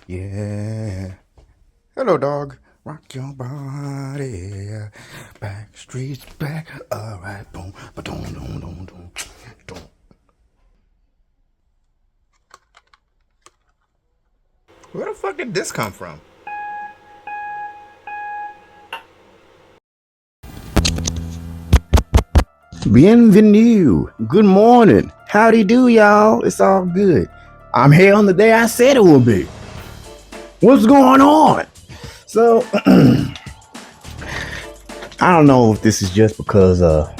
Yeah. Hello, dog. Rock your body. Back streets back. Alright, boom. But don't. Where the fuck did this come from? Bienvenue. Good morning. Howdy do, y'all. It's all good. I'm here on the day I said it would be. What's going on? So, I don't know if this is just because, I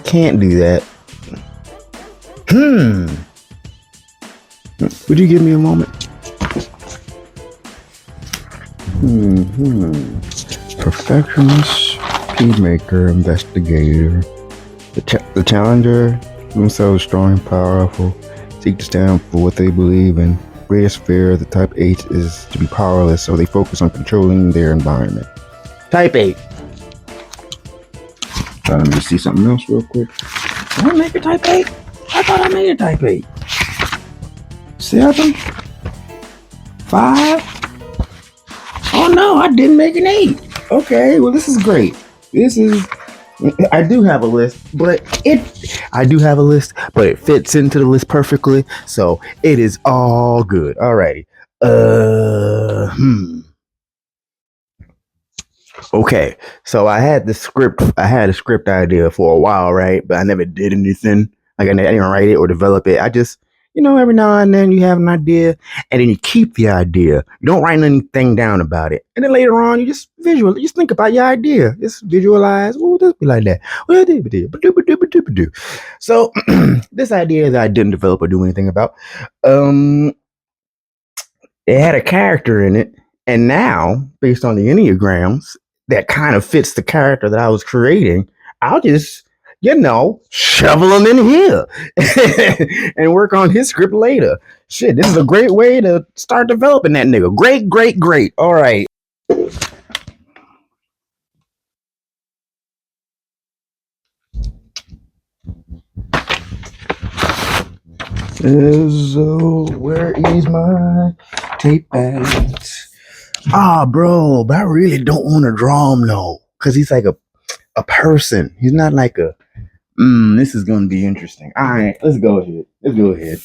can't do that. Would you give me a moment? Perfectionist, peacemaker, investigator. The challenger, themselves strong and powerful, seek to stand for what they believe in. Greatest fear of the type 8 is to be powerless, so they focus on controlling their environment. Type 8. Let me see something else real quick. Did I make a type 8? I thought I made a type 8. 7? 5? Oh no, I didn't make an 8. Okay, well this is great. I do have a list, but it fits into the list perfectly, so it is all good. Alrighty. Okay, so I had a script idea for a while, right? But I never did anything. Like I didn't write it or develop it. I just, every now and then you have an idea, and then you keep the idea. You don't write anything down about it, and then later on you just just think about your idea. Just visualize. Oh, this be like that. So this idea that I didn't develop or do anything about, um, it had a character in it, and now based on the enneagrams that kind of fits the character that I was creating, I'll just shovel him in here and work on his script later. Shit, this is a great way to start developing that nigga. Great. All right. So where is my tape at? Bro, but I really don't want to draw him though, because he's like a person. He's not like a. This is gonna be interesting. All right, let's go ahead. Let's go ahead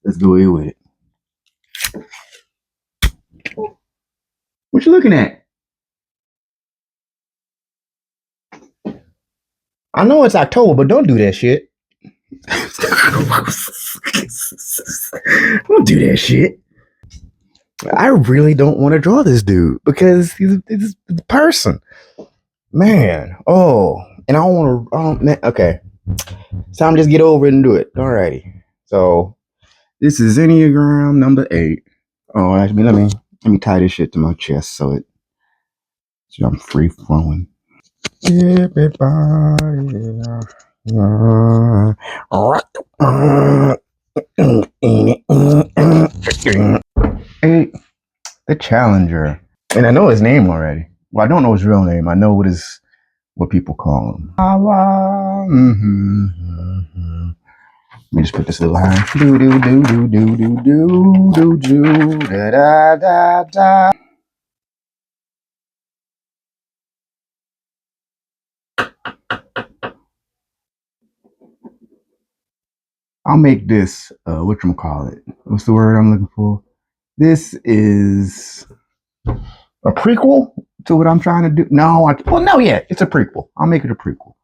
with it. What you looking at? I know it's October, but don't do that shit. Don't do that shit. I really don't want to draw this dude because he's a person. Man. Oh, and I don't want to. Okay. It's time to just get over it and do it. Alrighty. So this is Enneagram number 8. Oh, actually, let me tie this shit to my chest so I'm free flowing. Everybody. Hey, the challenger. And I know his name already. Well, I don't know his real name. I know what people call him. Let me just put this little high. Do do do do do do do do do da da da da. I'll make this whatchamacallit. What's the word I'm looking for? This is a prequel to what I'm trying to do. No, yeah, it's a prequel. I'll make it a prequel.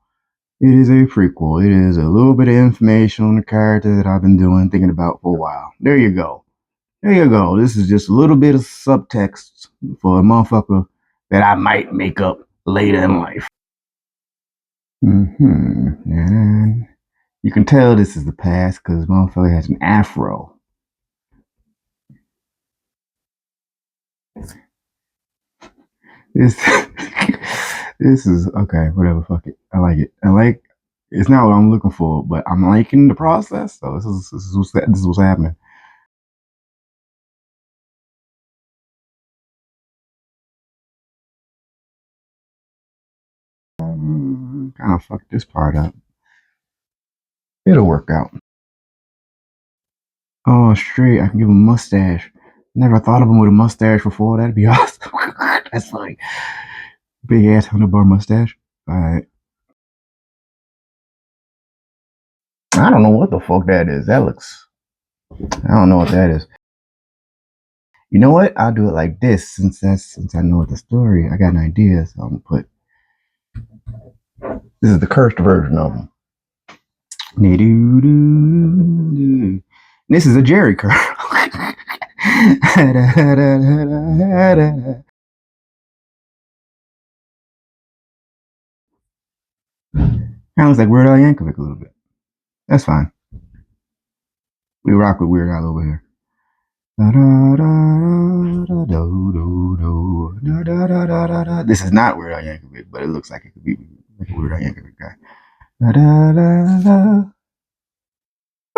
It is a prequel. It is a little bit of information on the character that I've been thinking about for a while. There you go. This is just a little bit of subtext for a motherfucker that I might make up later in life. And you can tell this is the past because motherfucker has an afro. This this is okay, whatever, fuck it. I like it. It's not what I'm looking for, but I'm liking the process. So this is what's happening. Kind of fucked this part up. It'll work out. Oh, straight. I can give him a mustache. Never thought of him with a mustache before. That'd be awesome. That's funny. Big ass handlebar mustache. All right. I don't know what the fuck that is. That looks. I don't know what that is. You know what? I'll do it like this since I know what the story. I got an idea, so I'm gonna put. This is the cursed version of them. This is a Jerry curl. Kind of looks like Weird Al Yankovic a little bit. That's fine. We rock with Weird Al over here. This is not Weird Al Yankovic, but it looks like it could be like a Weird Al Yankovic guy.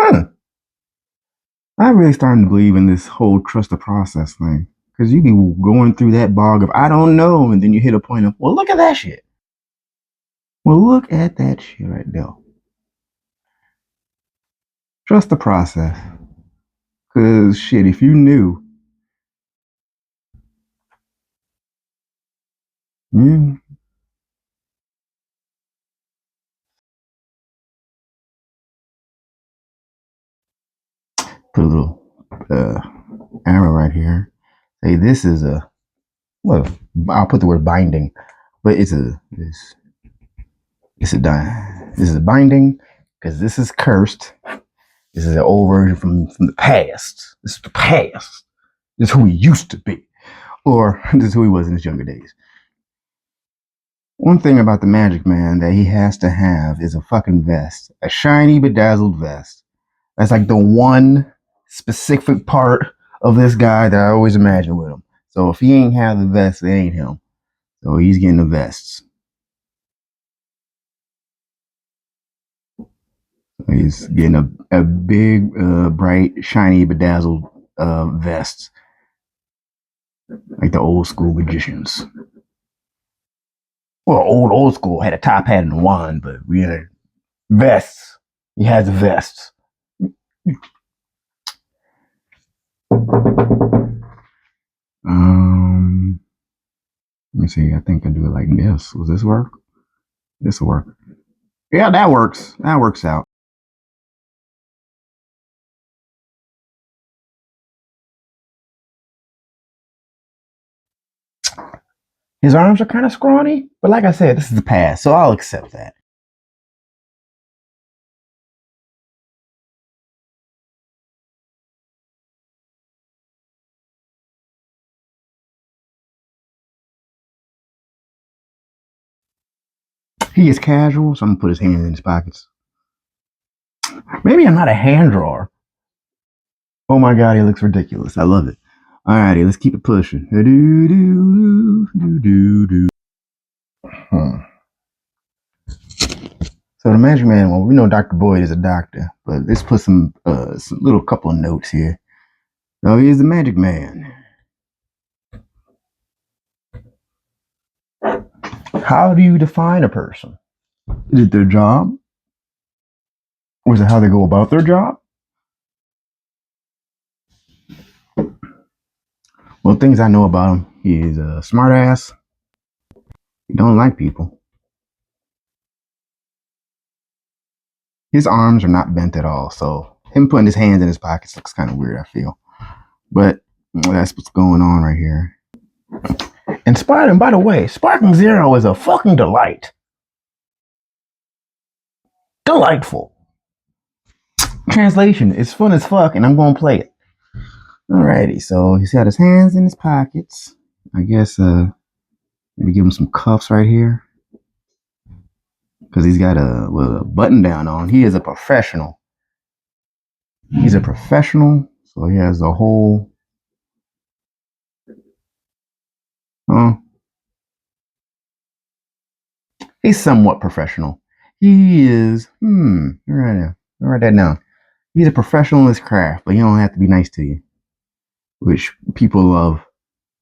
Huh. I'm really starting to believe in this whole trust the process thing. Because you be going through that bog of, I don't know, and then you hit a point of, well, look at that shit. Well, look at that shit right there. Trust the process. Because, shit, if you knew, yeah, put a little arrow right here. Say, this is a, well, I'll put the word binding, but this is a binding, because this is cursed. This is an old version from the past. This is the past. This is who he used to be. Or this is who he was in his younger days. One thing about the Magic Man that he has to have is a fucking vest. A shiny, bedazzled vest. That's like the one specific part of this guy that I always imagine with him. So if he ain't have the vest, it ain't him. So he's getting the vests. He's getting a big, bright, shiny, bedazzled vest. Like the old school magicians. Well, old school had a top hat and a wand, but we had vests. He has vests. Let me see. I think I do it like this. Will this work? This will work. Yeah, that works. That works out. His arms are kind of scrawny, but like I said, this is the past, so I'll accept that. He is casual, so I'm gonna put his hands in his pockets. Maybe I'm not a hand drawer. Oh my god, he looks ridiculous. I love it. Alrighty, let's keep it pushing. Hmm. So the Magic Man, well, we know Dr. Boyd is a doctor, but let's put some little couple of notes here. So here's the Magic Man. How do you define a person? Is it their job? Or is it how they go about their job? Well, things I know about him, he is a smartass. He don't like people. His arms are not bent at all, so him putting his hands in his pockets looks kind of weird, I feel. But that's what's going on right here. And Spartan, by the way, Spartan Zero is a fucking delight. Delightful. Translation, it's fun as fuck, and I'm gonna play it. Alrighty, so he's got his hands in his pockets. I guess maybe give him some cuffs right here. Because he's got a button down on. He is a professional. He's a professional, so he has the whole. He's somewhat professional. He is. Write that down. He's a professional in his craft, but he don't have to be nice to you, which people love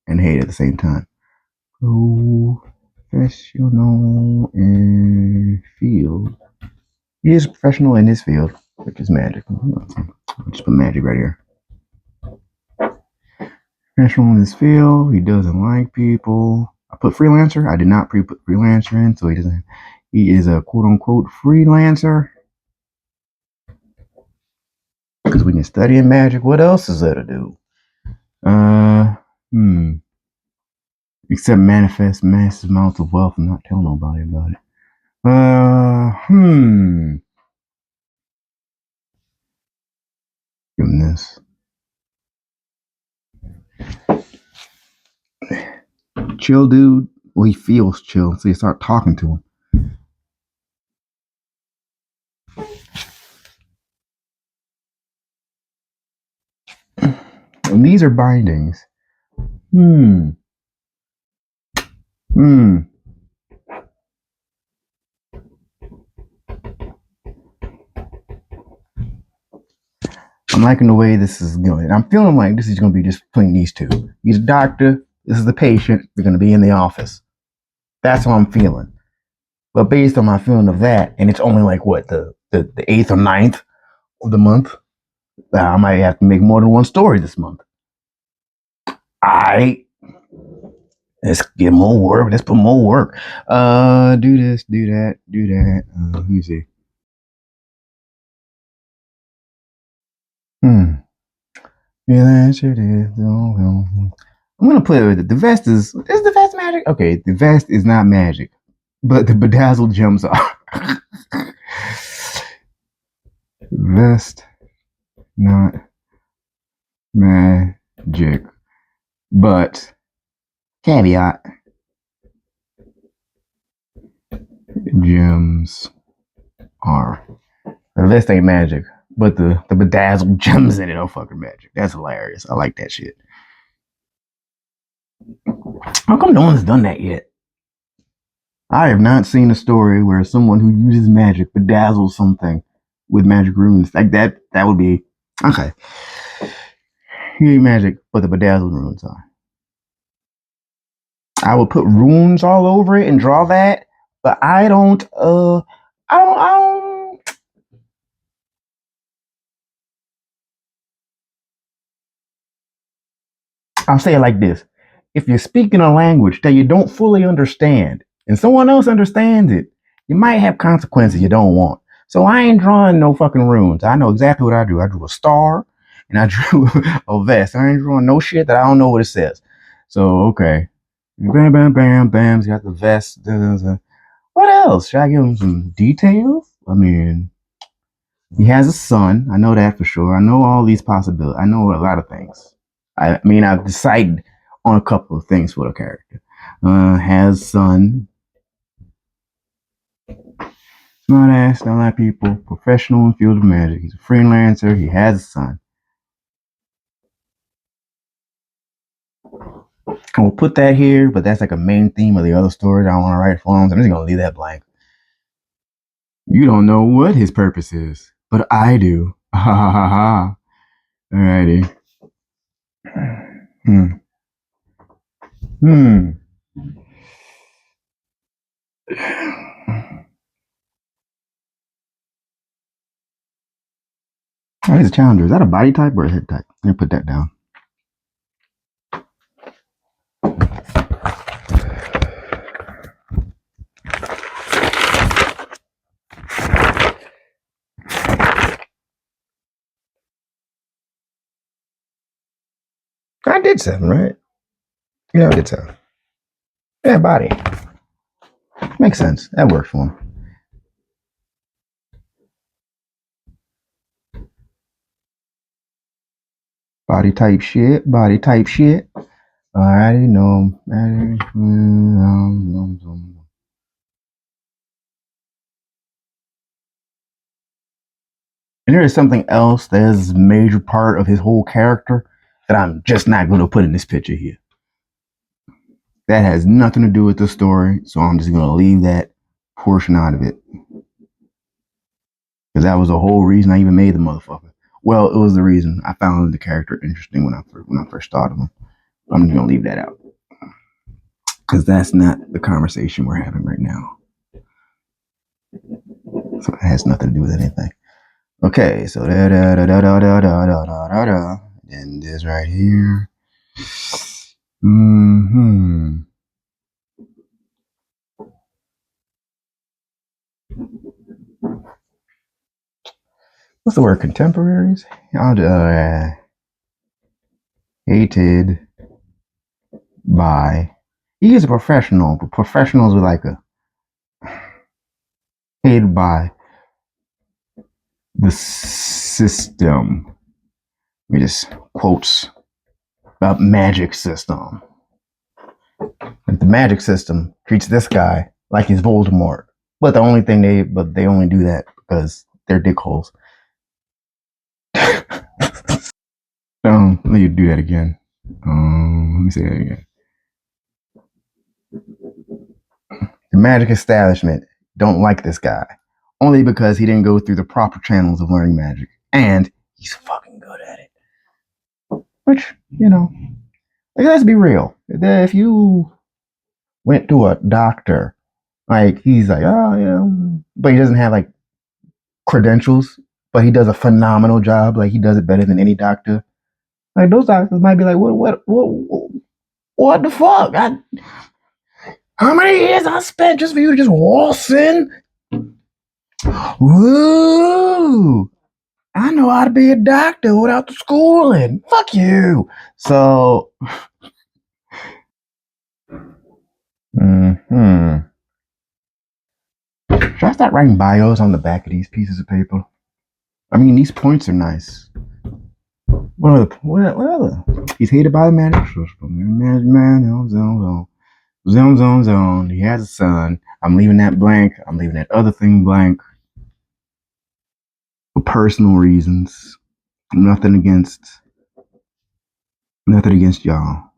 and hate at the same time. Professional in field. He is professional in his field, which is magic. Just put magic right here. Professional in this field. He doesn't like people. I put freelancer. I did not put freelancer in, so he doesn't. He is a quote unquote freelancer. Because we can study in magic. What else is there to do? Except manifest massive amounts of wealth and not tell nobody about it. Give him this. Chill dude. Well, he feels chill, so you start talking to him. And these are bindings. I'm liking the way this is going. I'm feeling like this is going to be just between these two. He's a doctor. This is the patient. They're going to be in the office. That's how I'm feeling. But based on my feeling of that, and it's only like what, the 8th or 9th of the month, I might have to make more than one story this month. Let's get more work. Let's put more work. Do this, do that, do that. Let me see. Yeah, that's it. I'm gonna play with it. The vest is the vest magic? Okay, the vest is not magic, but the bedazzled gems are. Vest, not magic, but caveat: gems are. The vest ain't magic, but the bedazzled gems in it are fucking magic. That's hilarious. I like that shit. How come no one's done that yet? I have not seen a story where someone who uses magic bedazzles something with magic runes. Like that would be okay. You need magic, but the bedazzled runes are. I would put runes all over it and draw that, but I don't I'll say it like this. If you're speaking a language that you don't fully understand and someone else understands it, you might have consequences you don't want. So I ain't drawing no fucking runes. I know exactly what I drew. I drew a star and I drew a vest. I ain't drawing no shit that I don't know what it says. So, okay. Bam, bam, bam, bam. He's got the vest. What else? Should I give him some details? I mean, he has a son. I know that for sure. I know all these possibilities. I know a lot of things. I mean, I've decided on a couple of things for the character. Has son. Smart ass, don't like people. Professional in field of magic. He's a freelancer. He has a son. I will put that here, but that's like a main theme of the other story that I want to write for him. So I'm just going to leave that blank. You don't know what his purpose is, but I do. Ha ha ha ha. Alrighty. Oh, he's a challenger. Is that a body type or a head type? Let me put that down. I did 7, right? Yeah, I did 7. Yeah, body. Makes sense. That works for him. Body type shit. Body type shit. Alrighty, no. And there is something else that is a major part of his whole character that I'm just not going to put in this picture here. That has nothing to do with the story, so I'm just going to leave that portion out of it. Because that was the whole reason I even made the motherfucker. Well, it was the reason I found the character interesting when I first started him. I'm just going to leave that out. Because that's not the conversation we're having right now. So it has nothing to do with anything. Okay, so da. And this right here. What's the word? Contemporaries? Hated by. He is a professional, but professionals are like a hated by the system. We just quotes about magic system. Like the magic system treats this guy like he's Voldemort. But they only do that because they're dickholes. Let me do that again. Let me say that again. The magic establishment don't like this guy only because he didn't go through the proper channels of learning magic, and he's fucking good at it. Which, like, let's be real. If you went to a doctor, like he's like, oh yeah, but he doesn't have like credentials, but he does a phenomenal job. Like he does it better than any doctor. Like those doctors might be like, what the fuck? How many years I spent just for you to just waltz in? Woo! I know how to be a doctor without the schooling. Fuck you. So, should I start writing bios on the back of these pieces of paper? I mean, these points are nice. What other? He's hated by the magic system. Zone. He has a son. I'm leaving that blank. I'm leaving that other thing blank. For personal reasons. Nothing against y'all.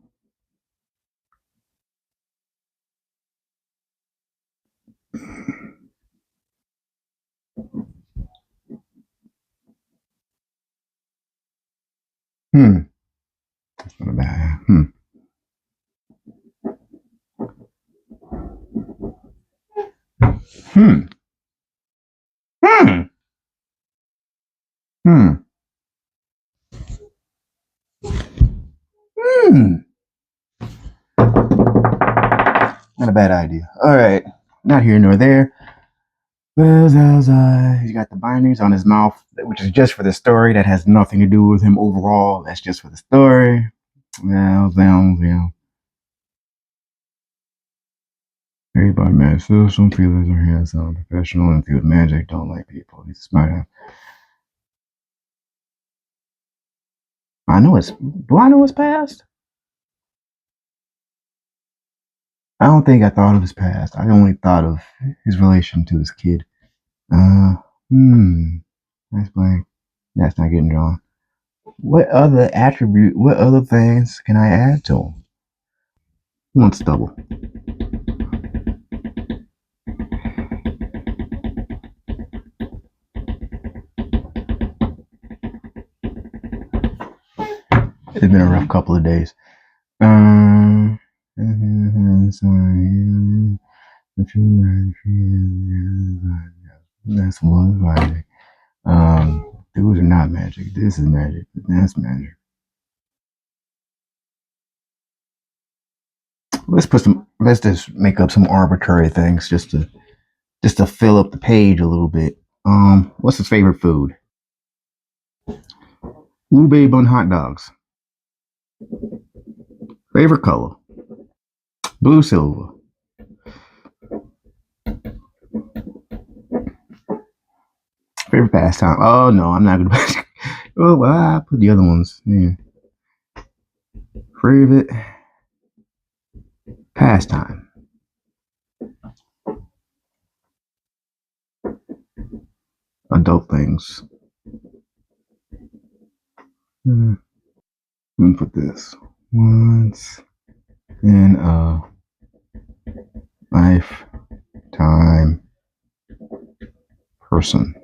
That's not bad. Not a bad idea. All right. Not here nor there. He's got the bindings on his mouth, which is just for the story. That has nothing to do with him overall. That's just for the story. Everybody mad. So some feelings are hands-on, professional, and field magic. Don't like people. He's smart. Do I know his past? I don't think I thought of his past. I only thought of his relation to his kid. That's blank. That's not getting drawn. What other things can I add to him? He wants double. It's been a rough couple of days. That's one magic. Those are not magic. This is magic. That's magic. Let's just make up some arbitrary things just to fill up the page a little bit. What's his favorite food? Blueberry bun hot dogs. Favorite color? Blue silver. Favorite pastime? Oh no, I'm not gonna. Oh well, I put the other ones. Yeah. Favorite pastime. Adult things. Let me put this once in a lifetime person.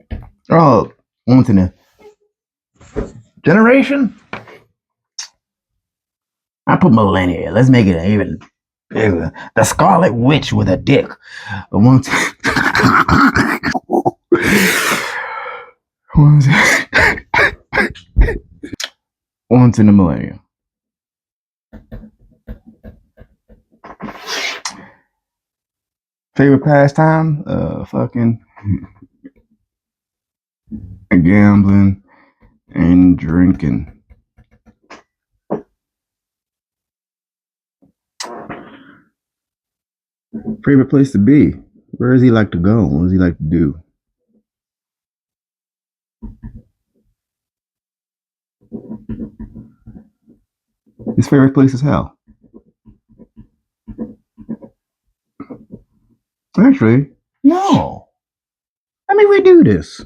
Oh, once in a generation. I put millennia. Let's make it even bigger. The Scarlet Witch with a dick. Once. Once, once in a millennium. Favorite pastime? Fucking gambling and drinking. Favorite place to be? Where does he like to go? What does he like to do? His favorite place is hell. Actually, no. Let me redo this.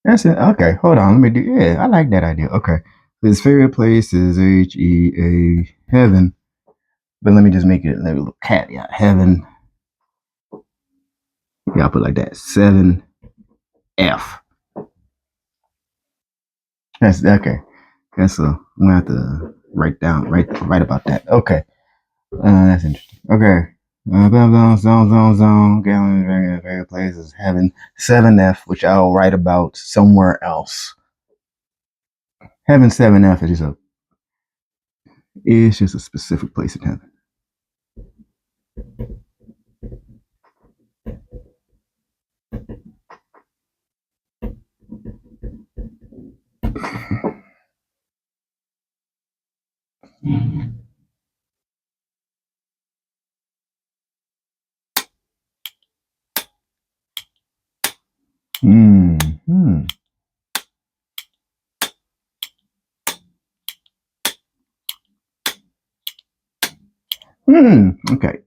That's it. Okay, hold on. Let me do. Yeah, I like that idea. Okay, his favorite place is HEA heaven. But let me just make it a little caveat. Heaven. Yeah, I'll put it like that. 7F. That's okay. That's I'm gonna have to write about that. Okay. That's interesting. Okay. Zone. Gambling, favorite place is heaven. 7F, which I'll write about somewhere else. Heaven 7F is just a specific place in heaven. Hmm. Okay.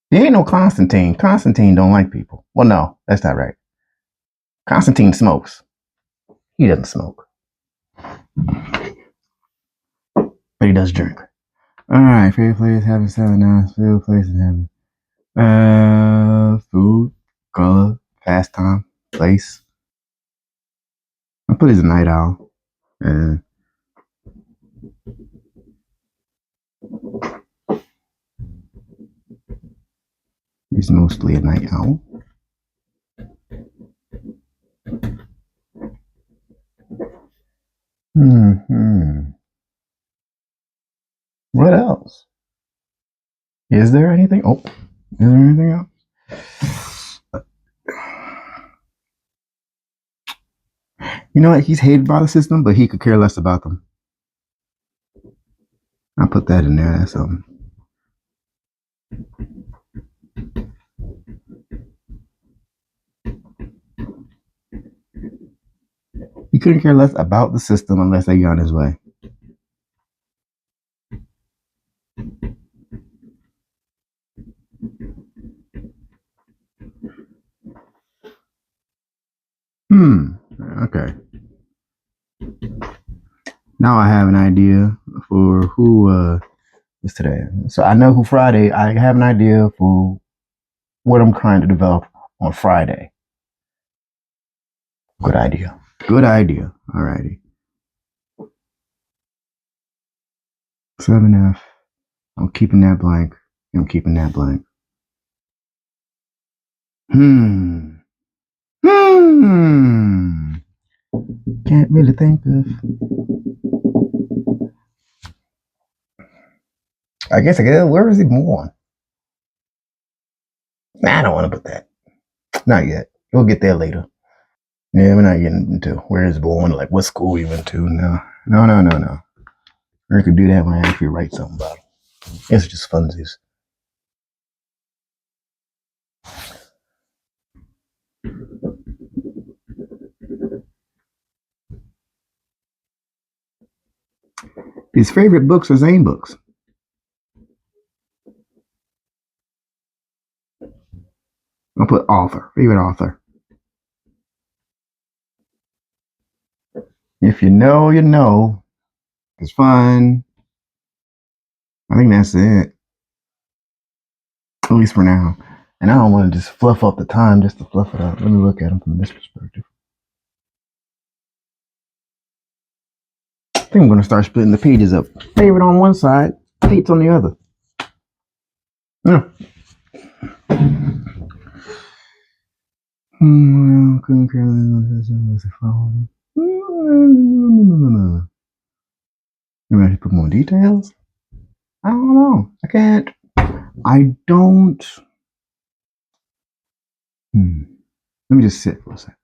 He ain't no Constantine. Constantine don't like people. Well, no, that's not right. Constantine smokes. He doesn't smoke, but he does drink. All right, favorite place having 7 favorite place in heaven. Food, color, pastime, place. I put his night owl. Uh, he's mostly a night owl. What else? Is there anything? Oh, is there anything else? You know what? He's hated by the system, but he could care less about them. I put that in there. That's something. He couldn't care less about the system unless they got on his way. Okay. Now I have an idea for who is today. So I know who Friday. I have an idea for what I'm trying to develop on Friday. Good idea. Good idea. Alrighty. 7F. I'm keeping that blank. I'm keeping that blank. Hmm. Can't really think of. I guess where is he born? Nah, I don't want to put that. Not yet. We'll get there later. Yeah, we're not getting into where he's born, like what school he went to. No. We could do that when I actually write something about him. It's just funsies. His favorite books are Zane books. I'll put author. Favorite author. If you know, you know. It's fun. I think that's it. At least for now. And I don't want to just fluff up the time just to fluff it up. Let me look at them from this perspective. I think I'm going to start splitting the pages up. Favorite on one side, hates on the other. Yeah. Maybe I should put more details? I don't know. I can't. I don't. Let me just sit for a second.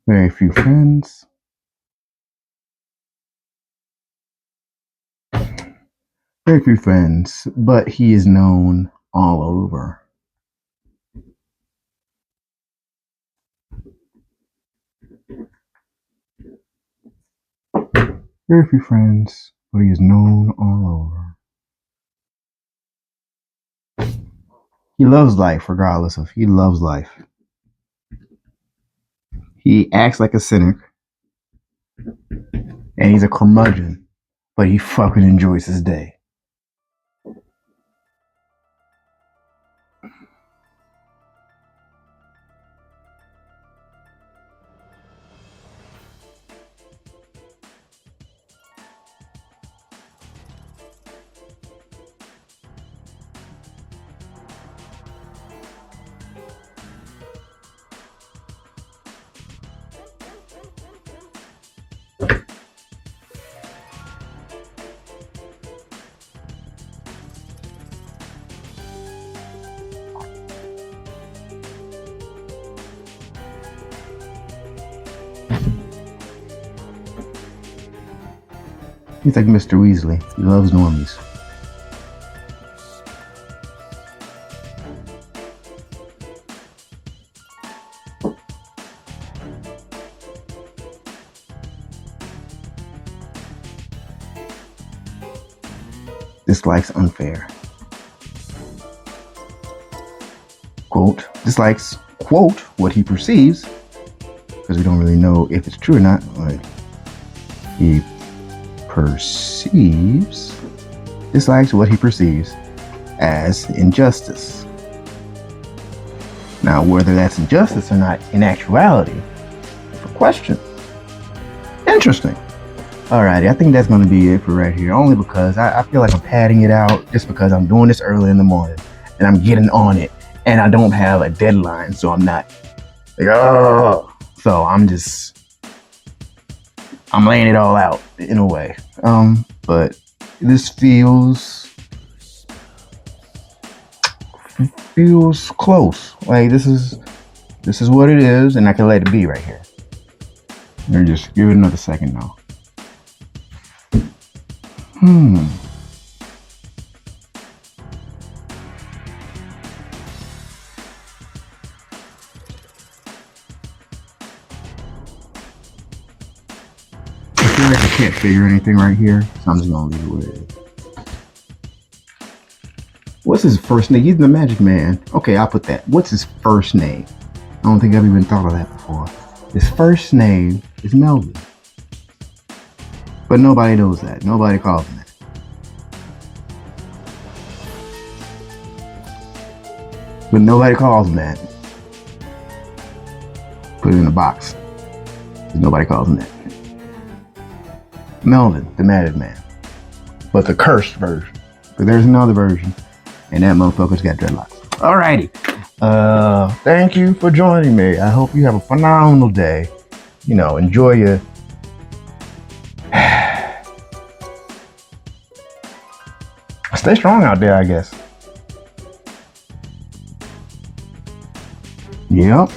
Very few friends. Very few friends, but he is known all over. Very few friends, but he is known all over. He loves life, regardless of. He loves life. He acts like a cynic, and he's a curmudgeon, but he fucking enjoys his day. He's like Mr. Weasley. He loves normies. Dislikes unfair. Quote, dislikes, quote, what he perceives, because we don't really know if it's true or not. Like, he perceives, dislikes what he perceives as injustice. Now, whether that's injustice or not in actuality, for question. Interesting. Alrighty, I think that's going to be it for right here. Only because I feel like I'm padding it out just because I'm doing this early in the morning and I'm getting on it and I don't have a deadline, so I'm not like, oh. So I'm laying it all out in a way. But this feels close. Like this is what it is, and I can let it be right here. Let me just give it another second now. I feel like I can't figure anything right here, so I'm just gonna leave it where it is. What's his first name? He's the Magic Man. Okay, I'll put that. What's his first name? I don't think I've even thought of that before. His first name is Melvin. But nobody knows that. Nobody calls him that. But nobody calls him that. Put it in a box. Nobody calls him that. Melvin, the Magic Man. But the cursed version. But there's another version. And that motherfucker's got dreadlocks. Alrighty. Thank you for joining me. I hope you have a phenomenal day. You know, enjoy your stay strong out there, I guess. Yep.